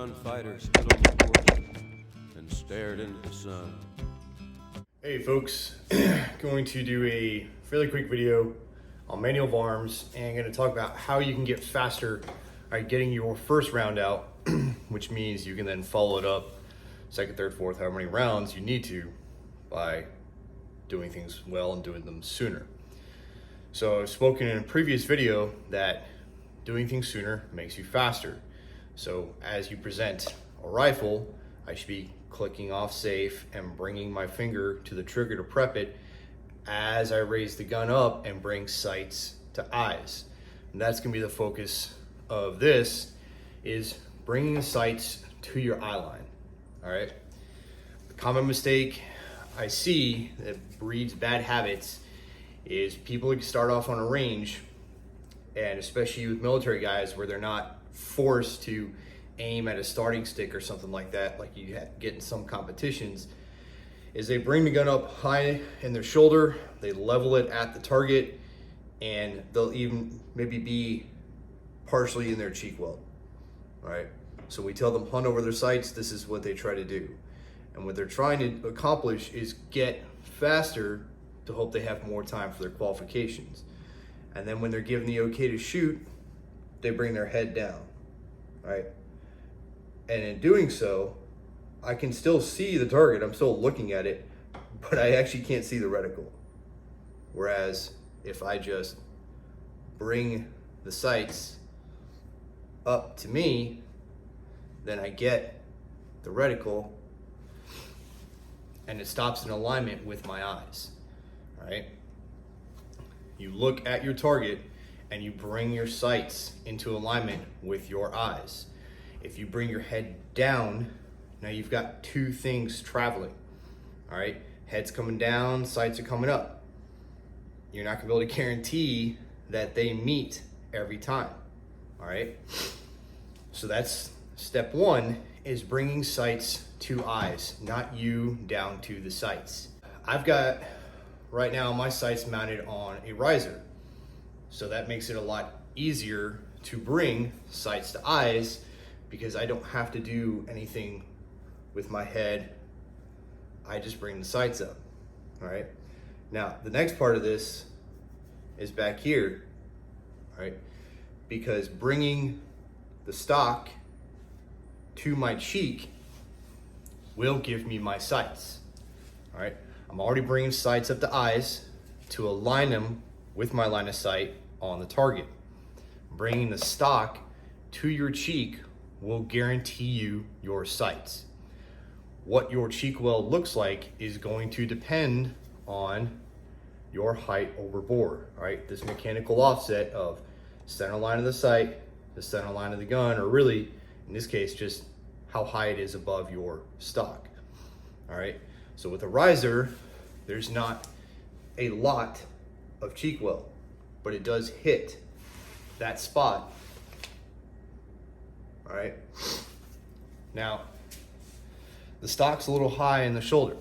gunfighter stood on the porch and stared into the sun. Hey folks, going to do a fairly quick video on manual of arms and going to talk about how you can get faster at getting your first round out, which means you can then follow it up second, third, fourth, however many rounds you need to by doing things well and doing them sooner. So I've spoken in a previous video that doing things sooner makes you faster. So as you present a rifle, I should be clicking off safe and bringing my finger to the trigger to prep it as I raise the gun up and bring sights to eyes. And that's gonna be the focus of this, is bringing the sights to your eye line, all right? The common mistake I see that breeds bad habits is people start off on a range, and especially with military guys where they're not forced to aim at a starting stick or something like that, like you get in some competitions, is they bring the gun up high in their shoulder, they level it at the target, and they'll even maybe be partially in their cheek weld, all right? So we tell them hunt over their sights, this is what they try to do. And what they're trying to accomplish is get faster to hope they have more time for their qualifications. And then when they're given the okay to shoot, they bring their head down, right? And in doing so, I can still see the target, I'm still looking at it, but I actually can't see the reticle. Whereas if I just bring the sights up to me, then I get the reticle and it stops in alignment with my eyes, right? You look at your target and you bring your sights into alignment with your eyes. If you bring your head down, now you've got two things traveling, all right? Head's coming down, sights are coming up. You're not gonna be able to guarantee that they meet every time, all right? So that's step one, is bringing sights to eyes, not you down to the sights. I've got, right now, my sights mounted on a riser. So that makes it a lot easier to bring sights to eyes because I don't have to do anything with my head. I just bring the sights up, all right? Now, the next part of this is back here, all right? Because bringing the stock to my cheek will give me my sights, all right? I'm already bringing sights up to eyes to align them with my line of sight on the target. Bringing the stock to your cheek will guarantee you your sights. What your cheek weld looks like is going to depend on your height over bore, all right? This mechanical offset of center line of the sight, the center line of the gun, or really, in this case, just how high it is above your stock, all right? So with a riser, there's not a lot of cheek weld, but it does hit that spot, all right? Now, the stock's a little high in the shoulder.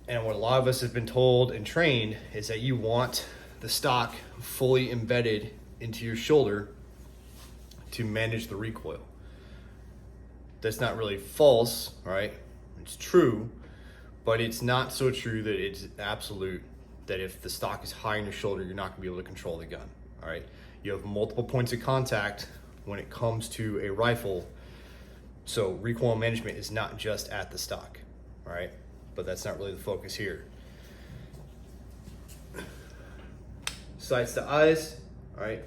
And what a lot of us have been told and trained is that you want the stock fully embedded into your shoulder to manage the recoil. That's not really false, right? It's true, but it's not so true that it's absolute that if the stock is high in your shoulder, you're not gonna be able to control the gun, all right? You have multiple points of contact when it comes to a rifle, so recoil management is not just at the stock, all right? But that's not really the focus here. Sights to eyes, all right?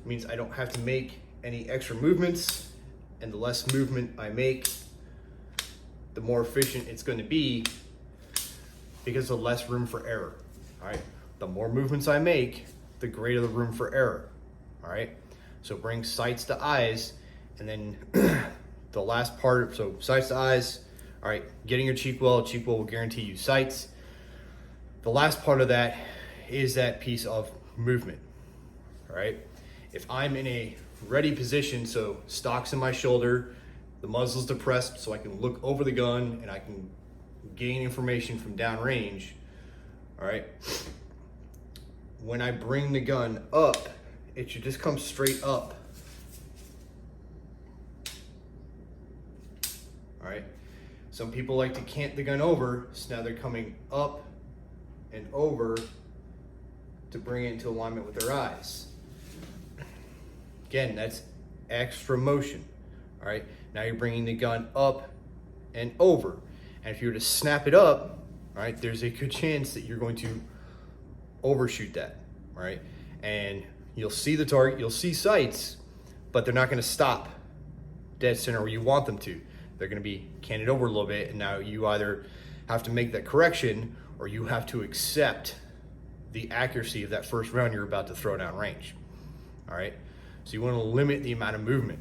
Means I don't have to make any extra movements, and the less movement I make, the more efficient it's going to be because of less room for error, all right? The more movements I make, the greater the room for error, all right? So bring sights to eyes, and then the last part, so sights to eyes, all right, getting your cheek weld will guarantee you sights. The last part of that is that piece of movement, all right? If I'm in a ready position, so stock's in my shoulder, the muzzle's depressed so I can look over the gun and I can gain information from downrange, all right? When I bring the gun up, it should just come straight up Some people like to cant the gun over, so now they're coming up and over to bring it into alignment with their eyes. Again, that's extra motion. All right, now you're bringing the gun up and over. And if you were to snap it up, all right, there's a good chance that you're going to overshoot that, all right? And you'll see the target, you'll see sights, but they're not gonna stop dead center where you want them to. They're gonna be canted over a little bit, and now you either have to make that correction or you have to accept the accuracy of that first round you're about to throw down range, all right? So you wanna limit the amount of movement.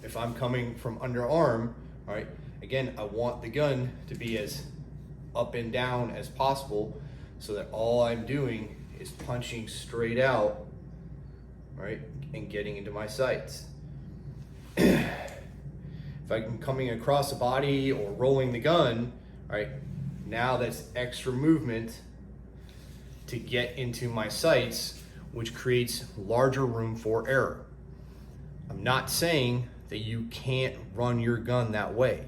If I'm coming from underarm, all right, again, I want the gun to be as up and down as possible so that all I'm doing is punching straight out, right, and getting into my sights. If I'm coming across the body or rolling the gun, right, now that's extra movement to get into my sights, which creates larger room for error. I'm not saying that you can't run your gun that way.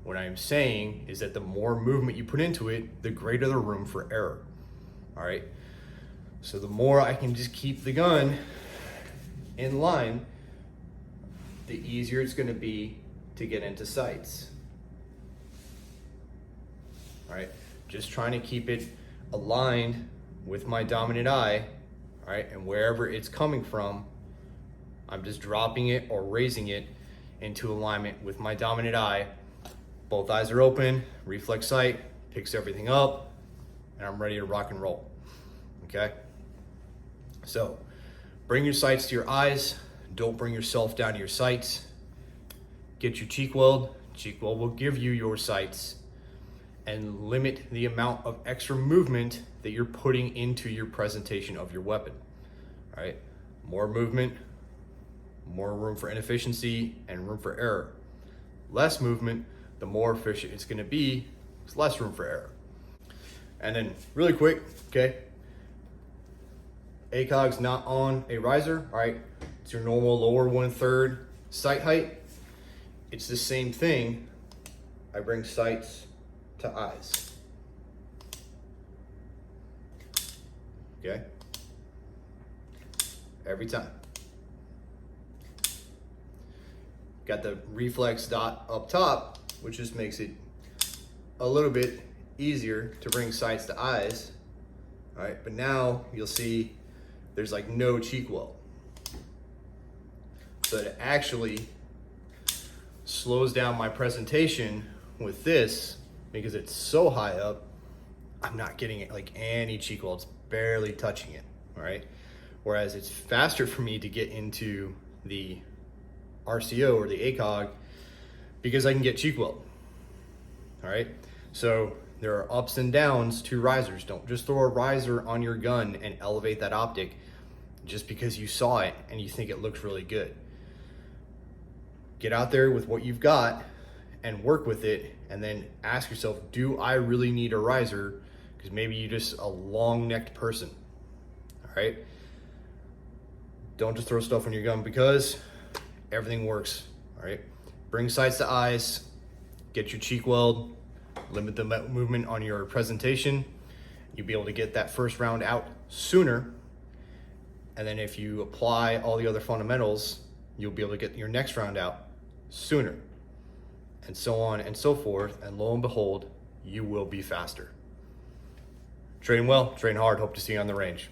What I'm saying is that the more movement you put into it, the greater the room for error. All right. So the more I can just keep the gun in line, the easier it's going to be to get into sights. All right. Just trying to keep it aligned with my dominant eye. All right. And wherever it's coming from, I'm just dropping it or raising it into alignment with my dominant eye. Both eyes are open, reflex sight, picks everything up, and I'm ready to rock and roll, okay? So, bring your sights to your eyes, don't bring yourself down to your sights. Get your cheek weld will give you your sights, and limit the amount of extra movement that you're putting into your presentation of your weapon, all right? More movement, more room for inefficiency and room for error. Less movement, the more efficient it's gonna be, it's less room for error. And then really quick, okay, ACOG's not on a riser, all right? It's your normal lower 1/3 sight height. It's the same thing. I bring sights to eyes, okay? Every time. Got the reflex dot up top, which just makes it a little bit easier to bring sights to eyes. All right, but now you'll see there's like no cheek weld. So it actually slows down my presentation with this because it's so high up, I'm not getting it like any cheek weld, it's barely touching it, all right? Whereas it's faster for me to get into the RCO or the ACOG because I can get cheek weld. All right, so there are ups and downs to risers. Don't just throw a riser on your gun and elevate that optic just because you saw it and you think it looks really good. Get out there with what you've got and work with it, and then ask yourself, do I really need a riser? Because maybe you're just a long-necked person. All right, don't just throw stuff on your gun because everything works. All right, bring sights to eyes, get your cheek weld, limit the movement on your presentation. You'll be able to get that first round out sooner. And then if you apply all the other fundamentals, you'll be able to get your next round out sooner, and so on and so forth. And lo and behold, you will be faster. Train well, train hard. Hope to see you on the range.